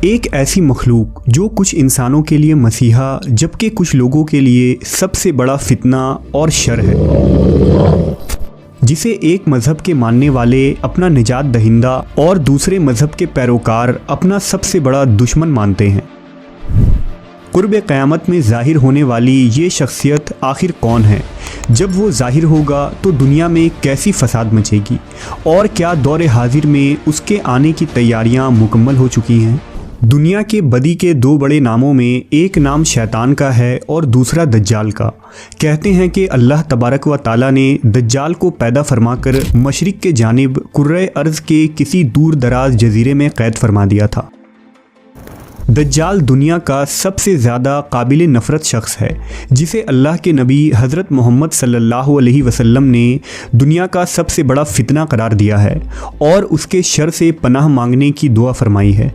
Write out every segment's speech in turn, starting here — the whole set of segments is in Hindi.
एक ऐसी मखलूक जो कुछ इंसानों के लिए मसीहा जबकि कुछ लोगों के लिए सबसे बड़ा फितना और शर है, जिसे एक मज़हब के मानने वाले अपना निजात दहिंदा और दूसरे मज़हब के पैरोकार अपना सबसे बड़ा दुश्मन मानते हैं। कुर्ब क़यामत में ज़ाहिर होने वाली ये शख्सियत आखिर कौन है? जब वो ज़ाहिर होगा तो दुनिया में कैसी फसाद मचेगी और क्या दौर हाजिर में उसके आने की तैयारियां मुकम्मल हो चुकी हैं? दुनिया के बदी के दो बड़े नामों में एक नाम शैतान का है और दूसरा दज्जाल का। कहते हैं कि अल्लाह तबारक व ताला ने दज्जाल को पैदा फरमाकर मशरिक़ के जानिब कुर्रे अर्ज़ के किसी दूर दराज जजीरे में क़ैद फरमा दिया था। दज्जाल दुनिया का सबसे ज़्यादा काबिल नफ़रत शख्स है, जिसे अल्लाह के नबी हज़रत मोहम्मद सल्लल्लाहु अलैहि वसल्लम ने दुनिया का सबसे बड़ा फितना करार दिया है और उसके शर से पनाह मांगने की दुआ फरमाई है।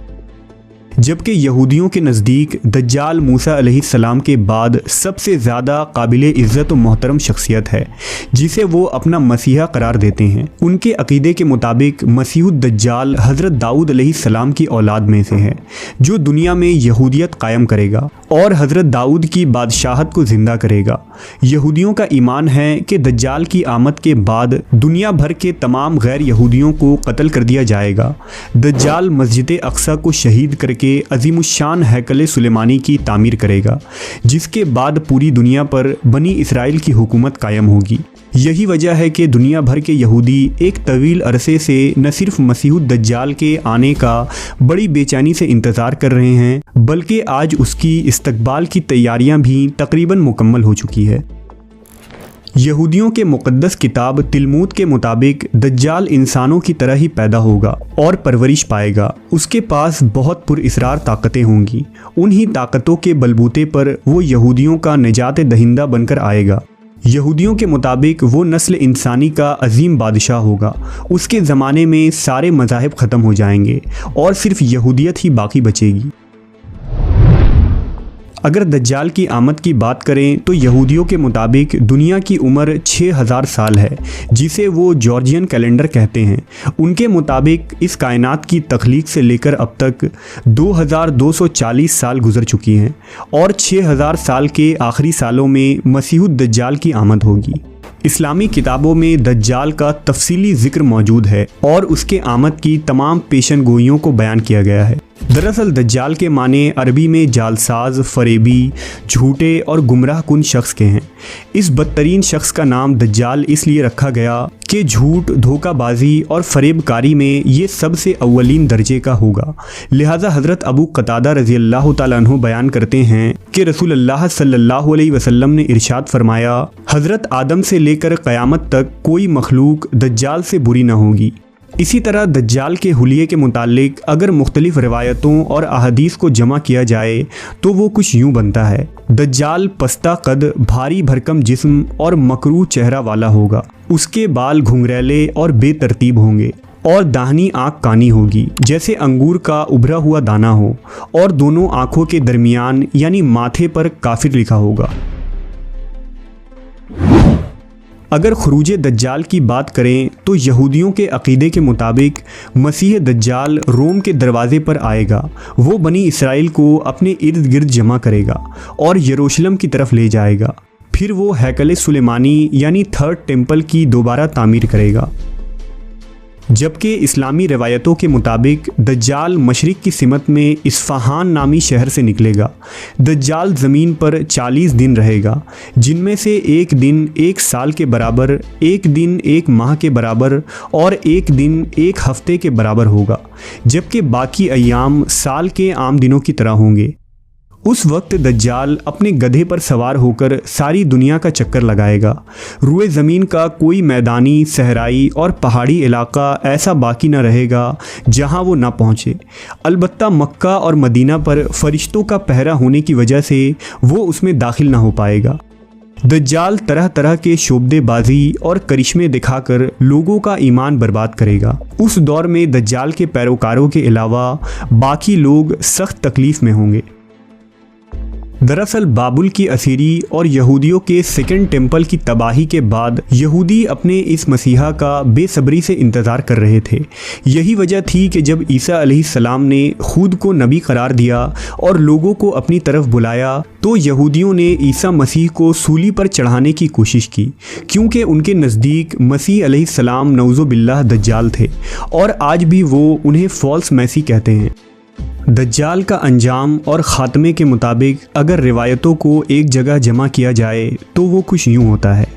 जबकि यहूदियों के नज़दीक दज्जाल मूसा अलैहिस्सलाम के बाद सबसे ज़्यादा काबिल इज़्ज़त व मोहतरम शख्सियत है, जिसे वो अपना मसीहा करार देते हैं। उनके अक़ीदे के मुताबिक मसीहुद दज्जाल हज़रत दाऊद अलैहिस्सलाम की औलाद में से है, जो दुनिया में यहूदियत कायम करेगा और हज़रत दाऊद की बादशाहत को ज़िंदा करेगा। यहूदियों का ईमान है कि दज्जाल की आमद के बाद दुनिया भर के तमाम गैर यहूदियों को कत्ल कर दिया जाएगा। दज्जाल मस्जिद अक्सा को शहीद करके अज़ीमुश्शान हैकल सुलेमानी की तामीर करेगा, जिसके बाद पूरी दुनिया पर बनी इसराइल की हुकूमत कायम होगी। यही वजह है कि दुनिया भर के यहूदी एक तवील अरसे से न सिर्फ मसीहुद दज्जाल के आने का बड़ी बेचैनी से इंतज़ार कर रहे हैं, बल्कि आज उसकी इस्तकबाल की तैयारियां भी तकरीबन मुकम्मल हो चुकी है। यहूदियों के मुक़द्दस किताब तिलमूद के मुताबिक दज्जाल इंसानों की तरह ही पैदा होगा और परवरिश पाएगा। उसके पास बहुत पुरइसरार ताकतें होंगी। उन्हीं ताकतों के बलबूते पर वो यहूदियों का निजात दहिंदा बनकर आएगा। यहूदियों के मुताबिक वो नस्ल इंसानी का अजीम बादशाह होगा। उसके ज़माने में सारे मज़ाहिब ख़त्म हो जाएंगे और सिर्फ यहूदियत ही बाकी बचेगी। अगर दज्जाल की आमद की बात करें तो यहूदियों के मुताबिक दुनिया की उम्र 6000 साल है, जिसे वो जॉर्जियन कैलेंडर कहते हैं। उनके मुताबिक इस कायनात की तख्लीक से लेकर अब तक 2240 साल गुजर चुकी हैं और 6000 साल के आखिरी सालों में मसीहुद दज्जाल की आमद होगी। इस्लामी किताबों में दज्जाल का तफसीली ज़िक्र मौजूद है और उसके आमद की तमाम पेशनगोइयों को बयान किया गया है। दरअसल दज्जाल के माने अरबी में जालसाज, फरेबी, झूठे और गुमराह कुन शख्स के हैं। इस बदतरीन शख्स का नाम दज्जाल इसलिए रखा गया कि झूठ, धोखाबाजी और फरेबकारी में ये सबसे अव्वलीन दर्जे का होगा। लिहाजा हज़रत अबू क़तादा रज़ियल्लाहु ताला अन्हु बयान करते हैं कि रसूलुल्लाह सल्लल्लाहु अलैहि वसल्लम ने इरशाद फरमाया, हज़रत आदम से लेकर क़यामत तक कोई मखलूक दज्जाल से बुरी न होगी। इसी तरह दज्जाल के हुलिये के मुतालिक अगर मुख्तलिफ रिवायतों और अहादीस को जमा किया जाए तो वो कुछ यूँ बनता है। दज्जाल पस्ता कद, भारी भरकम जिस्म और मकरूह चेहरा वाला होगा। उसके बाल घुंघरैले और बेतरतीब होंगे और दाहिनी आँख कानी होगी, जैसे अंगूर का उभरा हुआ दाना हो, और दोनों आँखों के दरमियान यानी माथे पर काफिर लिखा होगा। अगर खुरूज दज्जाल की बात करें तो यहूदियों के अक़ीदे के मुताबिक मसीह दज्जाल रोम के दरवाज़े पर आएगा। वो बनी इसराइल को अपने इर्द गिर्द जमा करेगा और यरूशलेम की तरफ ले जाएगा। फिर वो हैकल सुलेमानी यानी थर्ड टेम्पल की दोबारा तामीर करेगा। जबकि इस्लामी रवायतों के मुताबिक दज्जाल मशरिक़ की सिमत में इस्फ़हान नामी शहर से निकलेगा। दज्जाल ज़मीन पर 40 दिन रहेगा, जिनमें से एक दिन 1 साल के बराबर, एक दिन 1 माह के बराबर और एक दिन 1 हफ्ते के बराबर होगा, जबकि बाकी अय्याम साल के आम दिनों की तरह होंगे। उस वक्त दज्जाल अपने गधे पर सवार होकर सारी दुनिया का चक्कर लगाएगा। रुए ज़मीन का कोई मैदानी, सहराई और पहाड़ी इलाका ऐसा बाकी न रहेगा जहां वो ना पहुंचे। अलबत्ता मक्का और मदीना पर फरिश्तों का पहरा होने की वजह से वो उसमें दाखिल ना हो पाएगा। दज्जाल तरह तरह के शोबदेबाजी और करिश्मे दिखाकर लोगों का ईमान बर्बाद करेगा। उस दौर में दज्जाल के पैरोकारों के अलावा बाकी लोग सख्त तकलीफ़ में होंगे। दरअसल बाबुल की असीरी और यहूदियों के सेकंड टेम्पल की तबाही के बाद यहूदी अपने इस मसीहा का बेसब्री से इंतज़ार कर रहे थे। यही वजह थी कि जब ईसा अलैहिस्सलाम ने खुद को नबी करार दिया और लोगों को अपनी तरफ बुलाया तो यहूदियों ने ईसा मसीह को सूली पर चढ़ाने की कोशिश की, क्योंकि उनके नज़दीक मसीह अलैहिस्सलाम नऊज़ुबिल्लाह दज्जाल थे और आज भी वो उन्हें फॉल्स मैसी कहते हैं। दज्जाल का अंजाम और ख़ात्मे के मुताबिक अगर रिवायतों को एक जगह जमा किया जाए तो वो कुछ यूँ होता है।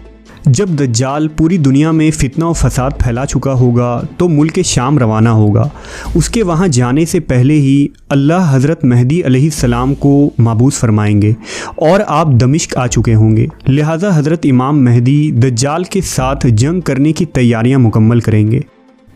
जब दज्जाल पूरी दुनिया में फितना और फसाद फैला चुका होगा तो मुल्क शाम रवाना होगा। उसके वहाँ जाने से पहले ही अल्लाह हज़रत मेहदी अलैहिस्सलाम को माबूस फरमाएंगे और आप दमिश्क आ चुके होंगे। लिहाजा हज़रत इमाम मेहदी दज्जाल के साथ जंग करने की तैयारियां मुकम्मल करेंगे।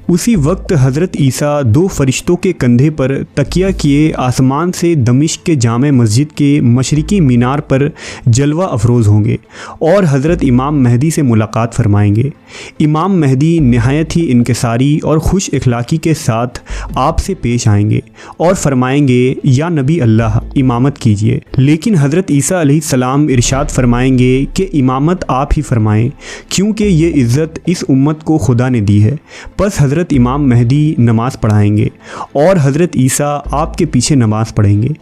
उसी वक्त हज़रत ईसा दो फरिश्तों के कंधे पर तकिया किए आसमान से दमिश्क के जामे मस्जिद के मशरिकी मीनार पर जलवा अफरोज़ होंगे और हज़रत इमाम मेहदी से मुलाकात फरमाएंगे। इमाम मेहदी नहायत ही इनकिसारी और खुश इखलाकी के साथ आपसे पेश आएंगे और फरमाएंगे, या नबी अल्लाह इमामत कीजिए। लेकिन हज़रत ईसा अलैहिस्सलाम इरशाद फरमाएंगे कि इमामत आप ही फरमाएं, क्योंकि ये इज़्ज़त इस उम्मत को खुदा ने दी है। बस हज़रत इमाम मेहदी नमाज़ पढ़ाएंगे और हज़रत ईसा आपके पीछे नमाज़ पढ़ेंगे।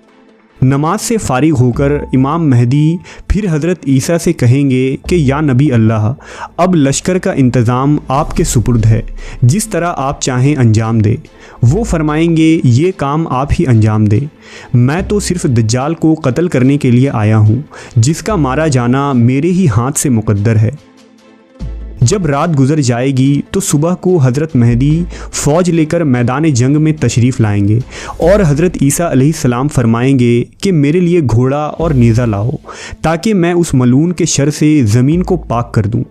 नमाज से फारिग होकर इमाम मेहदी फिर हज़रत ईसा से कहेंगे कि या नबी अल्लाह, अब लश्कर का इंतज़ाम आपके सुपुर्द है, जिस तरह आप चाहें अंजाम दे। वो फरमाएंगे, ये काम आप ही अंजाम दे, मैं तो सिर्फ़ दज्जाल को कत्ल करने के लिए आया हूँ, जिसका मारा जाना मेरे ही हाथ से मुकद्दर है। जब रात गुजर जाएगी तो सुबह को हज़रत मेहदी फ़ौज लेकर मैदान जंग में तशरीफ़ लाएंगे और हज़रत ईसा अलैहिस्सलाम फरमाएंगे कि मेरे लिए घोड़ा और नेज़ा लाओ ताकि मैं उस मलून के शर से ज़मीन को पाक कर दूँ।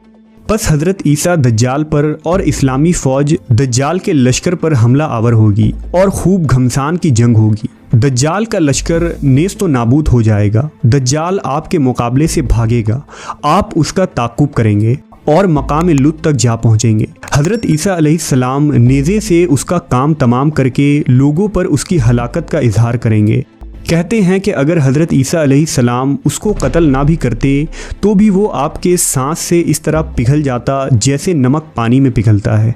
बस हज़रत ईसा दज्जाल पर और इस्लामी फ़ौज दज्जाल के लश्कर पर हमला आवर होगी और खूब घमसान की जंग होगी। दज्जाल का लश्कर नेस्त तो नाबूद हो जाएगा। दज्जाल आपके मुकाबले से भागेगा, आप उसका ताक़ुब करेंगे और मकाम लुत तक जा पहुँचेंगे। हज़रत ईसा अलैहिस्सलाम नेज़े से उसका काम तमाम करके लोगों पर उसकी हलाकत का इजहार करेंगे। कहते हैं कि अगर हज़रत ईसा अलैहिस्सलाम उसको कत्ल ना भी करते तो भी वो आपके सांस से इस तरह पिघल जाता जैसे नमक पानी में पिघलता है।